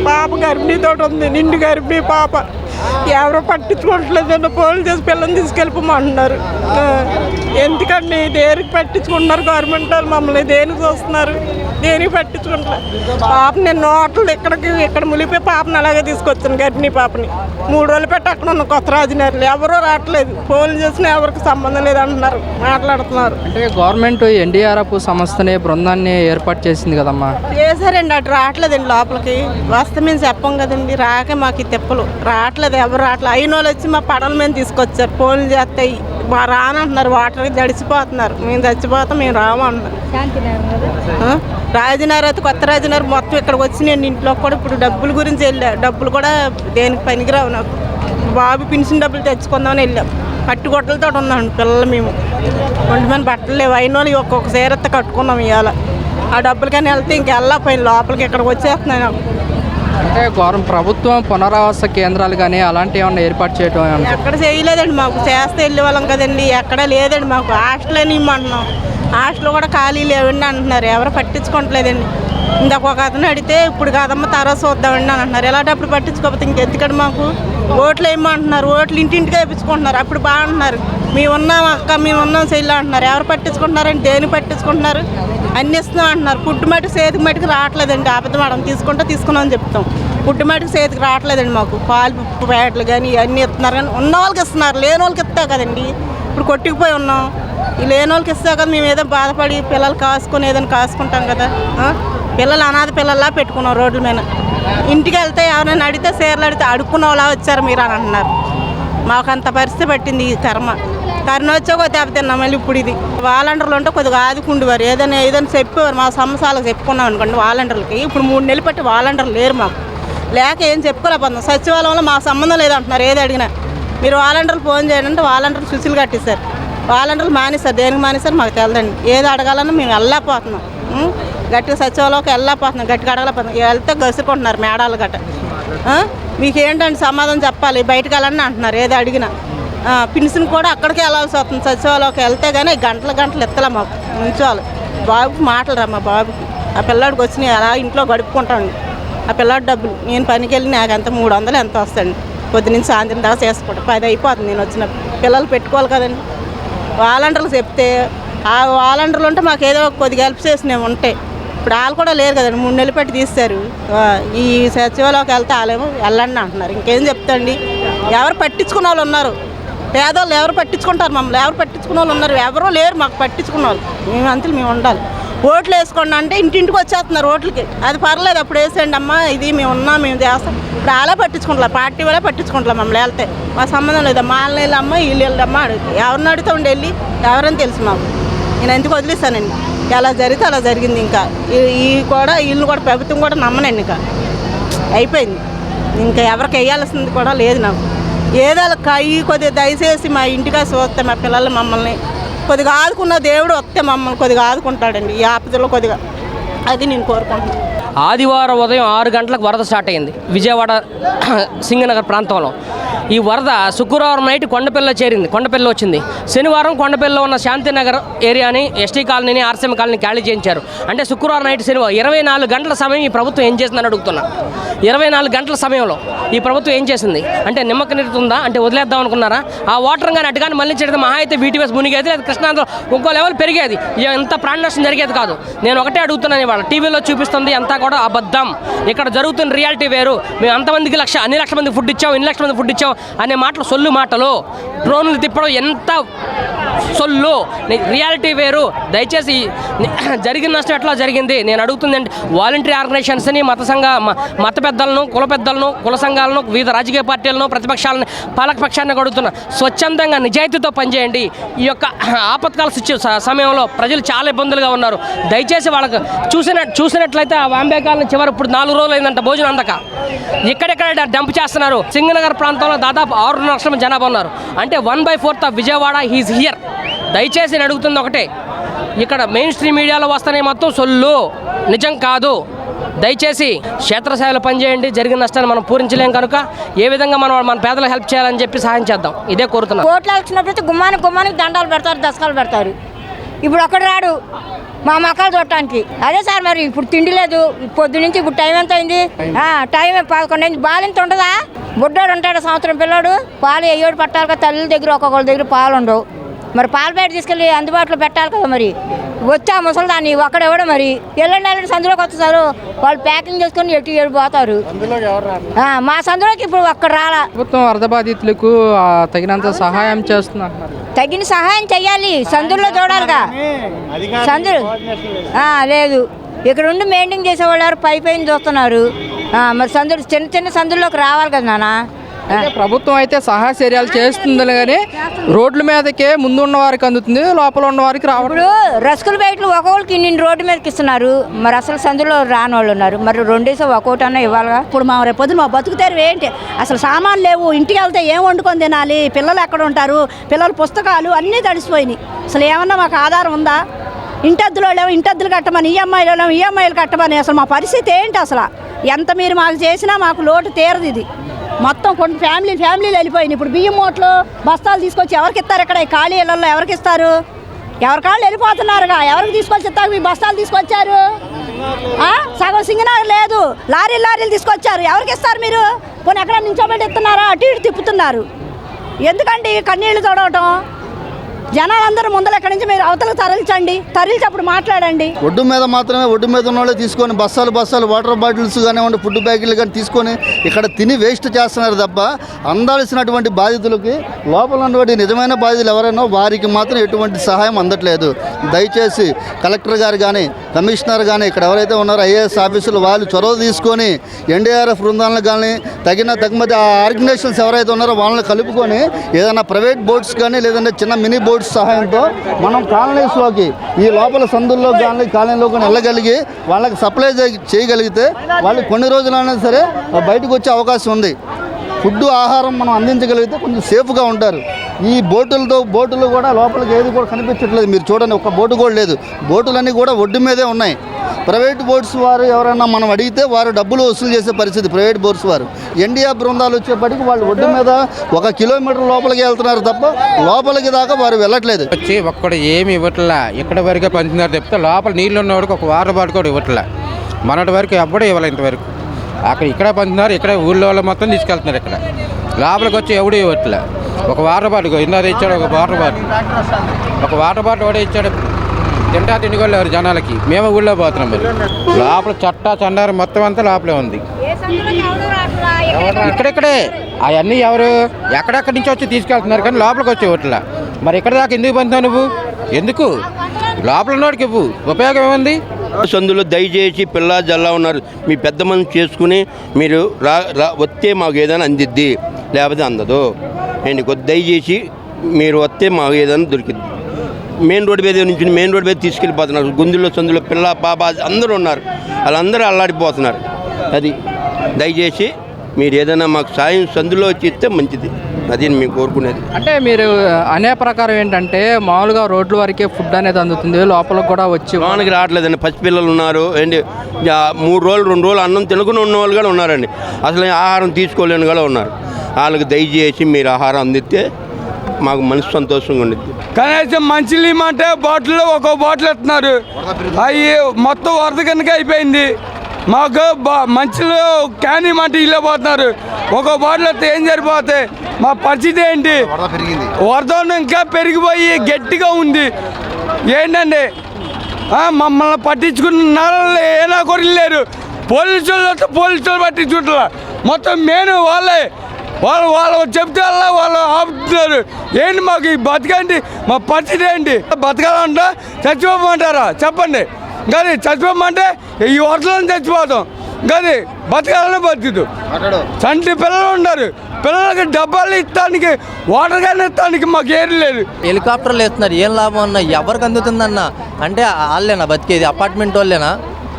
పాప గర్భిణీతో ఉంది, నిండు గర్భిణీ పాప. ఎవరో పట్టించుకోవట్లేదన్న ఫోన్ చేసి పిల్లల్ని తీసుకెళ్ళిపోమంటున్నారు. ఎందుకండి దేనికి పట్టించుకుంటున్నారు? గవర్నమెంట్ వాళ్ళు మమ్మల్ని దేనికి చూస్తున్నారు? దేనికి పట్టించుకుంటారు? పాప నేను నోట్లు ఇక్కడ ములిపోయి పాపని అలాగే తీసుకొచ్చాను, గర్భిణీ పాపని. 3 రోజులు పెట్టి అక్కడ ఉన్న కొత్త రాజనగర్లు ఎవరూ రావట్లేదు. ఫోన్ చేసినా ఎవరికి సంబంధం లేదంటున్నారు, మాట్లాడుతున్నారు. అంటే గవర్నమెంట్ ఎన్డీఆర్ఎఫ్ సంస్థని బృందాన్ని ఏర్పాటు చేసింది కదమ్మా. చేశారండి, అటు రావట్లేదండి లోపలికి. వస్తే మేము చెప్పం కదండి, రాక మాకు ఈ తిప్పలు రావట్లేదు, ఎవరు రావట్లేదు. అయిన వాళ్ళు వచ్చి మా పడవల మీద తీసుకొచ్చారు, ఫోన్లు చేస్తాయి మా రానంటున్నారు, వాటర్కి జడిచిపోతున్నారు. మేము చచ్చిపోతాం, మేము రామంటున్నారు. రాజనగర్ అయితే కొత్త రాజనగర్ మొత్తం ఇక్కడికి వచ్చి నేను ఇంట్లో కూడా ఇప్పుడు డబ్బుల గురించి వెళ్ళా. డబ్బులు కూడా దేనికి పనికిరావు నాకు. బాబు పెన్షన్ డబ్బులు తెచ్చుకుందామని వెళ్ళాం. పట్టుగొట్టలతో ఉన్నాం పిల్లలు. మేము ఒంటి మీద బట్టలు లేవు. అయిన వాళ్ళు ఒక్కొక్క సీరత్త కట్టుకున్నాం ఇవాళ. ఆ డబ్బులకని వెళ్తే ఇంకెళ్ళకపోయింది లోపలికి. ఇక్కడికి వచ్చేస్తున్నాయి నాకు. అంటే ప్రభుత్వం పునరావాస కేంద్రాలు కానీ అలాంటివి ఏమన్నా ఏర్పాటు చేయడం ఎక్కడ చేయలేదండి మాకు. చేస్తే వెళ్ళే వాళ్ళం కదండి, ఎక్కడ లేదండి మాకు. హాస్టల్ అని ఇమ్మంటున్నాం, హాస్టల్ కూడా ఖాళీ లేవండి అంటున్నారు. ఎవరు పట్టించుకోవట్లేదండి. ఇందాక ఒక అతను అడిగితే ఇప్పుడు కాదమ్మ తర్వాత చూద్దామండి అని అంటున్నారు. ఎలాంటప్పుడు పట్టించుకోకపోతే ఇంకెందుకండి మాకు? ఓట్లు వేయమంటున్నారు, ఓట్లు ఇంటింటికి వేయించుకుంటున్నారు. అప్పుడు బాగుంటున్నారు, మేము ఉన్నాం అక్క, మేము ఉన్నాం చెల్లి అంటున్నారు. ఎవరు పట్టించుకుంటున్నారండి? దేని పట్టించుకుంటున్నారు? అన్ని ఇస్తున్నాం అంటున్నారు. పుట్టు మటుకు చేతికి మటుకు రావట్లేదండి. అబద్ధం మేడం తీసుకున్నామని చెప్తాం. పుట్టు మటుకు చేతికి రావట్లేదండి మాకు. పాలు ప్యాకెట్లు కానీ ఇవన్నీ ఇస్తున్నారు, కానీ ఉన్న వాళ్ళకి ఇస్తున్నారు, లేని వాళ్ళకి ఇస్తా కదండి. ఇప్పుడు కొట్టుకుపోయి ఉన్నాం, ఈ లేని వాళ్ళకి ఇస్తా కదా. మేము ఏదో బాధపడి పిల్లలు కాసుకొని ఏదైనా కాసుకుంటాం కదా. పిల్లలు అనాథ పిల్లల్లా పెట్టుకున్నాం రోడ్ల మీద. ఇంటికి వెళ్తే ఎవరైనా అడిగితే చీరలు అడిగితే అడుక్కున్న వాళ్ళ వచ్చారు మీరు అని అంటున్నారు. మాకు అంత పరిస్థితి పట్టింది ఈ కర్మ వచ్చా కొద్ది దెబ్బతిన్నాం. మళ్ళీ ఇప్పుడు ఇది వాలంటీర్లు ఉంటే కొద్దిగా ఆదుకుండేవారు, ఏదైనా చెప్పేవారు. మా సమస్యలకు చెప్పుకున్నాం అనుకోండి వాలంటీర్లకి. ఇప్పుడు 3 నెలలు పట్టి వాలంటీర్లు లేరు మాకు. లేక ఏం చెప్పుకోలేకపోతున్నాం. సచివాలయంలో మా సంబంధం లేదంటున్నారు. ఏది అడిగినా మీరు వాలంటీర్లు ఫోన్ చేయండి అంటే వాలంటీర్లు సుశీలు కట్టేశారు. వాలంటీర్లు మానేశారు. దేనికి మానేశారు మాకు తెలదండి. ఏది అడగాలన్నా మేము వెళ్ళలేకపోతున్నాం. గట్టిగా సచివాలయంకి వెళ్ళలేకపోతున్నాం, గట్టిగా అడగలేకపోతున్నాం. వెళ్తే గసుకుంటున్నారు మేడాలు గట్ట. మీకు ఏంటంటే సమాధానం చెప్పాలి, బయటకు వెళ్ళండి అంటున్నారు ఏది అడిగినా. పెన్షన్ కూడా అక్కడికి వెళ్ళాల్సి వస్తుంది. సచివాలయంకి వెళ్తే కానీ గంటలు ఎత్తలే మాకు. ఉంచాలి బాబుకి మాటలు రా మా బాబుకి. ఆ పిల్లాడికి వచ్చినాయి అలా ఇంట్లో గడుపుకుంటాను. ఆ పిల్లాడి డబ్బులు నేను పనికి వెళ్ళి నాకు ఎంత 300 ఎంత వస్తాండి. పొద్దునుంచి సాయంత్రం దాకా చేసుకుంటా 10 అయిపోతుంది. నేను వచ్చిన పిల్లలు పెట్టుకోవాలి కదండి. వాలంటీర్లు చెప్తే ఆ వాలంటీర్లు ఉంటే మాకు ఏదో కొద్దిగా హెల్ప్ చేసినవి ఉంటాయి. ఇప్పుడు వాళ్ళు కూడా లేరు కదండి. 3 నెలలు పెట్టి తీస్తారు. ఈ సచివాలయంకి వెళ్తే వాళ్ళేమో వెళ్ళండి అంటున్నారు. ఇంకేం చెప్తాండి? ఎవరు పట్టించుకున్న వాళ్ళు ఉన్నారు, పేదవాళ్ళు ఎవరు పట్టించుకుంటారు మమ్మల్ని? ఎవరు పట్టించుకున్న వాళ్ళు ఉన్నారు? ఎవరూ లేరు మాకు పట్టించుకున్న వాళ్ళు. మేము అంతే మేము ఉండాలి. ఓట్లు వేసుకోండి అంటే ఇంటింటికి వచ్చేస్తున్నారు ఓట్లకి. అది పర్లేదు, అప్పుడు వేసేయండి అమ్మా, ఇది మేము ఉన్నాం, మేము చేస్తాం. ఇప్పుడు అలా పట్టించుకుంటాం, పార్టీ వాళ్ళే పట్టించుకుంటాం మమ్మల్ని. వెళ్తే మా సంబంధం లేదు. మా వాళ్ళని వెళ్ళమ్మా, వీళ్ళు వెళ్ళమ్మా అడుగుతాం. ఎవరిని అడుగుతా ఉండి వెళ్ళి ఎవరని తెలుసు మాకు. నేను ఎందుకు వదిలేస్తానండి? ఎలా జరిగితే అలా జరిగింది. ఇంకా వీళ్ళు కూడా ప్రభుత్వం కూడా నమ్మనండి. ఇంకా అయిపోయింది. ఇంకా ఎవరికి వేయాల్సింది కూడా లేదు నాకు. ఏదో కొద్దిగా దయచేసి మా ఇంటికి చూస్తే మా పిల్లలు మమ్మల్ని కొద్దిగా ఆదుకున్న దేవుడు వస్తే మమ్మల్ని కొద్దిగా ఆదుకుంటాడండి ఈ ఆపదలో కొద్దిగా. అది నేను కోరుకుంటున్నాను. ఆదివారం ఉదయం 6 గంటలకు వరద స్టార్ట్ అయింది విజయవాడ సింగనగర్ ప్రాంతంలో. ఈ వరద శుక్రవారం నైట్ కొండపల్లిలో చేరింది, కొండపల్లిలో వచ్చింది. శనివారం కొండపల్లిలో ఉన్న శాంతినగర్ ఏరియాని, ఎస్టీ కాలనీని, ఆర్సీఎం కాలనీ ఖాళీ చేయించారు. అంటే శుక్రవారం నైట్ శనివారం 24 గంటల సమయం ఈ ప్రభుత్వం ఏం చేసిందని అడుగుతున్నా. 24 గంటల సమయంలో ఈ ప్రభుత్వం ఏం చేసింది అంటే నిమ్మక నీరుతుందా అంటే వదిలేద్దాం అనుకున్నారా? ఆ వాటర్ కానీ అటు కానీ మళ్ళించేది మహా అయితే బీటీఎస్ మునిగేది, లేదా కృష్ణాంధ్ర ఇంకో లెవెల్ పెరిగేది. ఎంత ప్రాణ నష్టం జరిగేది కాదు. నేను ఒకటే అడుగుతున్నాను, ఇవాళ టీవీలో చూపిస్తుంది అంతా కూడా అబద్ధం. ఇక్కడ జరుగుతున్న రియాలిటీ వేరు. మేము అంతమందికి అన్ని లక్షల మందికి ఫుడ్ ఇచ్చాం, ఇన్ని లక్షల మంది ఫుడ్ ఇచ్చాం అనే మాటలు సొల్లు మాటలు. డ్రోన్లు తిప్పడం ఎంత సొల్లు, రియాలిటీ వేరు. దయచేసి జరిగిన నష్టం ఎట్లా జరిగింది నేను అడుగుతుంది అంటే వాలంటరీ ఆర్గనైజేషన్స్ని, మత పెద్దలను, కుల పెద్దలను, కుల సంఘాలను, వివిధ రాజకీయ పార్టీలను, ప్రతిపక్షాలను, పాలకపక్షాన్ని అడుగుతున్నా, స్వచ్ఛందంగా నిజాయితీతో పనిచేయండి. ఈ యొక్క ఆపత్కాల సమయంలో ప్రజలు చాలా ఇబ్బందులుగా ఉన్నారు. దయచేసి వాళ్ళకు చూసినట్లయితే ఆ వాంబే కాలనీ చివరి ఇప్పుడు 4 రోజులు అయిందంట భోజనం అందక. ఇక్కడెక్కడ డంప్ చేస్తున్నారు. సింగనగర్ ప్రాంతంలో దాదాపు 6 లక్షల మంది జనాభా ఉన్నారు. అంటే 1/4 ఆఫ్ విజయవాడ హీజ్ హియర్. దయచేసి నేను అడుగుతుంది ఒకటే, ఇక్కడ మెయిన్ స్ట్రీమ్ మీడియాలో వస్తానే మొత్తం సొల్లు, నిజం కాదు. దయచేసి క్షేత్రస్థాయిలో పనిచేయండి. జరిగిన నష్టాన్ని మనం పూరించలేం కనుక ఏ విధంగా మన పేదలకు హెల్ప్ చేయాలని చెప్పి సహాయం చేద్దాం. ఇదే కోరుతున్నాం. ఓట్లు వచ్చినప్పుడు గుమ్మానికి దండాలు పెడతారు, దశకాలు పెడతారు. ఇప్పుడు ఒక్కడు రాడు మా మొక్కలు చూడటానికి. అదే సార్ మరి ఇప్పుడు తిండి లేదు. పొద్దు నుంచి ఇప్పుడు టైం ఎంత అయింది? టైం 11 అయింది. బాలింత ఉండదా? బుడ్డోడు ఉంటాడు సంవత్సరం పిల్లోడు, పాలు ఎయ్యోడు పట్టాలి కదా. తల్లి దగ్గర ఒక్కొక్కరి దగ్గర పాలు ఉండవు. మరి పాల ప్యాకెట్ తీసుకెళ్ళి అందుబాటులో పెట్టాలి కదా. మరి వచ్చా ముసలిదాన్ని ఒక్కడెవడో మరి ఎల్లండి సందులోకి వస్తారు. వాళ్ళు ప్యాకింగ్ చేసుకొని ఎటు పోతారు. మా సందులోకి ఇప్పుడు ఒక్కడ రాలా. ప్రభుత్వం వరద బాధితులకు తగినంత సహాయం చేస్తున్నారు. తగిన సహాయం చెయ్యాలి. సందుల్లో చూడాలిగా. సందులు లేదు. ఇక్కడ ఉండి మెయింటైన్ చేసేవాళ్ళు పైన చూస్తున్నారు. మరి సందులు చిన్న చిన్న సందుల్లోకి రావాలి కదా నాన్న. ప్రభుత్వం అయితే సహాయ చర్యలు చేస్తుంది కానీ రోడ్ల మీదకే ముందు ఉన్న వారికి అందుతుంది, లోపల ఉన్న వారికి రావడం. ఇప్పుడు రసకులు బయటలు ఒక్కొక్కరికి ఇన్ని రోడ్డు మీదకి ఇస్తున్నారు. మరి అసలు సందులో రాని వాళ్ళు ఉన్నారు. మరి 2 డేస్ ఒక్కొక్కటి అన్నా ఇవ్వాలిగా. ఇప్పుడు మా రేపు పొద్దున మా బతుకుతారు ఏంటి? అసలు సామాన్లు లేవు. ఇంటికి వెళ్తే ఏం వండుకొని తినాలి? పిల్లలు ఎక్కడ ఉంటారు? పిల్లల పుస్తకాలు అన్నీ తడిసిపోయినాయి. అసలు ఏమన్నా మాకు ఆధారం ఉందా? ఇంటద్దులో లేవు, ఇంటద్దులు కట్టమని, ఈఎంఐలు కట్టమని. అసలు మా పరిస్థితి ఏంటి? అసలు ఎంత మీరు మాకు చేసినా మాకు లోటు తీరదు. ఇది మొత్తం కొన్ని ఫ్యామిలీలు వెళ్ళిపోయినాయి. ఇప్పుడు బియ్యం మూటలు బస్తాలు తీసుకొచ్చి ఎవరికి ఇస్తారు? ఇక్కడ ఈ ఖాళీ ఇళ్లలో ఎవరికి ఇస్తారు? ఎవరి కాళ్ళు వెళ్ళిపోతున్నారుగా. ఎవరికి తీసుకొచ్చి ఇస్తారు? మీ బస్తాలు తీసుకొచ్చారు. సగం సింగనాలు లేదు, లారీలు తీసుకొచ్చారు. ఎవరికి ఇస్తారు మీరు? పోనీ ఎక్కడ నించోబెట్టి ఇస్తున్నారా? అటు ఇటు తిప్పుతున్నారు. ఎందుకండి కన్నీళ్లు తొడవటం? జనాలందరూ ముందర ఎక్కడి నుంచి మీరు అవతలకు తరలించి అప్పుడు మాట్లాడండి. ఒడ్డు మీద మాత్రమే ఒడ్డు మీద ఉన్న వాళ్ళే తీసుకొని బస్తాలు వాటర్ బాటిల్స్ కానివ్వండి, ఫుడ్ ప్యాకెట్లు కానీ తీసుకొని ఇక్కడ తిని వేస్ట్ చేస్తున్నారు తప్ప అందాల్సినటువంటి బాధితులకి, లోపల ఉన్నటువంటి నిజమైన బాధితులు ఎవరైనా వారికి మాత్రం ఎటువంటి సహాయం అందట్లేదు. దయచేసి కలెక్టర్ గారు కానీ, కమిషనర్ కానీ, ఇక్కడ ఎవరైతే ఉన్నారో ఐఏఎస్ ఆఫీసులు వాళ్ళు చొరవ తీసుకొని ఎన్డీఆర్ఎఫ్ బృందాలను కానీ తగినది ఆర్గనైజేషన్స్ ఎవరైతే ఉన్నారో వాళ్ళని కలుపుకొని ఏదైనా ప్రైవేట్ బోట్స్ కానీ లేదంటే చిన్న మినీ బోట్స్ సహాయంతో మనం కాలనీస్లోకి ఈ లోపల సందుల్లో కానీ కాలనీలోకి వెళ్ళగలిగి వాళ్ళకి సప్లై చేయగలిగితే వాళ్ళు కొన్ని రోజులైనా సరే బయటకు వచ్చే అవకాశం ఉంది. ఫుడ్ ఆహారం మనం అందించగలిగితే కొంచెం సేఫ్గా ఉంటారు. ఈ బోటులు కూడా లోపలికి ఏది కూడా కనిపించట్లేదు. మీరు చూడండి, ఒక్క బోటు కూడా లేదు. బోటులన్నీ కూడా ఒడ్డు మీదే ఉన్నాయి. ప్రైవేట్ బోట్స్ వారు ఎవరైనా మనం అడిగితే వారు డబ్బులు వసూలు చేసే పరిస్థితి. ప్రైవేట్ బోట్స్ వారు ఎన్డీఆర్ బృందాలు వచ్చేప్పటికి వాళ్ళు ఒడ్డు మీద 1 కిలోమీటర్ లోపలికి వెళ్తున్నారు తప్ప లోపలికి దాకా వారు వెళ్ళట్లేదు. వచ్చి ఒక్కడు ఏమి ఇవ్వట్లా, ఇక్కడ వరకే పంచుతున్నారు చెప్తే లోపల నీళ్ళు ఉన్నవాడికి ఒక వాటర్ బాటిల్ కూడా ఇవ్వట్లే. మొన్నటి వరకు ఎప్పుడూ ఇవ్వాలి. ఇంతవరకు ఇక్కడ పంచుతున్నారు, ఇక్కడ ఊళ్ళో వాళ్ళు మొత్తం తీసుకెళ్తున్నారు. ఇక్కడ లోపలికి వచ్చి ఎవడు ఇవ్వట్లే. ఒక వాటర్ బాటిల్ ఇందాక ఇచ్చాడు, ఒక వాటర్ బాటిల్ కూడా ఇచ్చాడు. తిండి కూడా ఎవరు జనాలకి. మేము ఊళ్ళో పోతున్నాం. మరి లోపల చండారు మొత్తం అంతా లోపలే ఉంది. ఇక్కడే అవన్నీ ఎవరు ఎక్కడెక్కడి నుంచి వచ్చి తీసుకెళ్తున్నారు కానీ లోపలికి వచ్చి ఇవ్వట్లా. మరి ఇక్కడ దాకా ఎందుకు పంచుతావు నువ్వు? ఎందుకు? లోపల ఉన్నోడికి ఇవ్వు, ఉపయోగం ఏముంది? సందులో దయచేసి పిల్ల జల్లా ఉన్నారు. మీ పెద్ద మనిషి చేసుకుని మీరు వస్తే మాకు ఏదైనా అందిద్ది, లేకపోతే అందదు. నేను దయచేసి మీరు వస్తే మాకు ఏదైనా దొరికిద్ది. మెయిన్ రోడ్డు మీద తీసుకెళ్ళిపోతున్నారు. గుందులో సందులో పిల్ల పాప అందరూ ఉన్నారు. వాళ్ళందరూ అల్లాడిపోతున్నారు. అది దయచేసి మీరు ఏదైనా మాకు సాయం సందులో వచ్చి ఇస్తే మంచిది. అది మేము కోరుకునేది. అంటే మీరు అనే ప్రకారం ఏంటంటే మామూలుగా రోడ్ల వరకే ఫుడ్ అనేది అందుతుంది, లోపలికి కూడా వచ్చి వానికి రావట్లేదండి. పసిపిల్లలు ఉన్నారు ఏంటి, 3 రోజులు 2 రోజులు అన్నం తినకుండా ఉన్న వాళ్ళు కూడా ఉన్నారండి. అసలు ఆహారం తీసుకోలేని కూడా ఉన్నారు. వాళ్ళకి దయచేసి మీరు ఆహారం అందిస్తే మాకు మనసు సంతోషంగా ఉండిద్ది. కనీసం మంచిలు ఇమ్మంటే బాటిల్లో ఒక్కో బాటిల్ ఎత్తున్నారు. అవి మొత్తం వరద కనుక అయిపోయింది. మాకు మంచిలో క్యాన్ ఇమ్మంటే ఇల్లే పోతున్నారు. ఒక్కో బాటిల్ ఎత్తే ఏం సరిపోతాయి? మా పరిస్థితి ఏంటి? వరద ఇంకా పెరిగిపోయి గట్టిగా ఉంది. ఏంటండి మమ్మల్ని పట్టించుకున్న ఏనా కొరలేరు. పోలీసులు పట్టించుకుంటారు. మొత్తం మెయిన్ వాళ్ళు చెప్తే వాళ్ళు ఆపుతున్నారు. ఏంటి మాకు ఈ బతకండి? మా పరిస్థితి ఏంటి? బతకాలంటే చచ్చిపోమంటారా? చెప్పండి. కానీ చచ్చిపోమంటే ఈ వరదలను చచ్చిపోతాం. కానీ బతకాలనే బతుకుతూ చంటి పిల్లలు ఉన్నారు. పిల్లలకి డబ్బాలు ఇస్తానికి, వాటర్ క్యాన్ ఇస్తానికి మాకు ఏం లేదు. హెలికాప్టర్లు వేస్తున్నారు. ఏం లాభం అన్న? ఎవరికి అందుతుందన్న? అంటే వాళ్ళేనా బతికేది? అపార్ట్మెంట్ వాళ్ళేనా?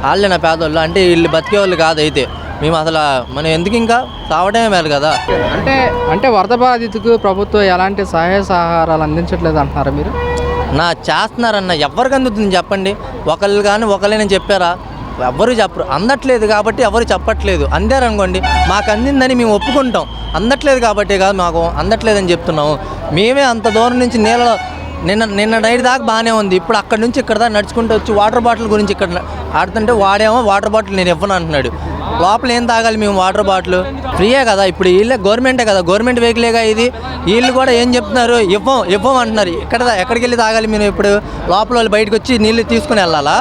వాళ్ళేనా పేదోళ్ళు? అంటే వీళ్ళు బతికే వాళ్ళు కాదు. అయితే మేము అసలు మనం ఎందుకు ఇంకా తావడమే మేలు కదా. అంటే వరద బాధితుకు ప్రభుత్వం ఎలాంటి సహాయ సహకారాలు అందించట్లేదు అంటున్నారా మీరు? చేస్తున్నారన్న. ఎవరికి అందుతుంది చెప్పండి? ఒకళ్ళని చెప్పారా? ఎవరు చెప్పరు. అందట్లేదు కాబట్టి ఎవరు చెప్పట్లేదు. అందారనుకోండి, మాకు అందిందని మేము ఒప్పుకుంటాం. అందట్లేదు కాబట్టి కాదు, మాకు అందట్లేదని చెప్తున్నాము. మేమే అంత దూరం నుంచి నీళ్ళలో నిన్న నైట్ దాకా బాగానే ఉంది. ఇప్పుడు అక్కడ నుంచి ఇక్కడ దాకా నడుచుకుంటూ వచ్చి వాటర్ బాటిల్ గురించి ఇక్కడ ఆడుతుంటే వాడేమో వాటర్ బాటిల్ నేను ఇవ్వను అంటున్నాడు. లోపల ఏం తాగాలి మేము వాటర్ బాటిల్? ఫ్రీయే కదా, ఇప్పుడు వీళ్ళే గవర్నమెంటే కదా, గవర్నమెంట్ వెహికలేగా ఇది. వీళ్ళు కూడా ఏం చెప్తున్నారు, ఇవ్వం అంటున్నారు. ఎక్కడికి వెళ్ళి తాగాలి మేము? ఇప్పుడు లోపల వాళ్ళు బయటకు వచ్చి నీళ్ళు తీసుకుని వెళ్ళాలా?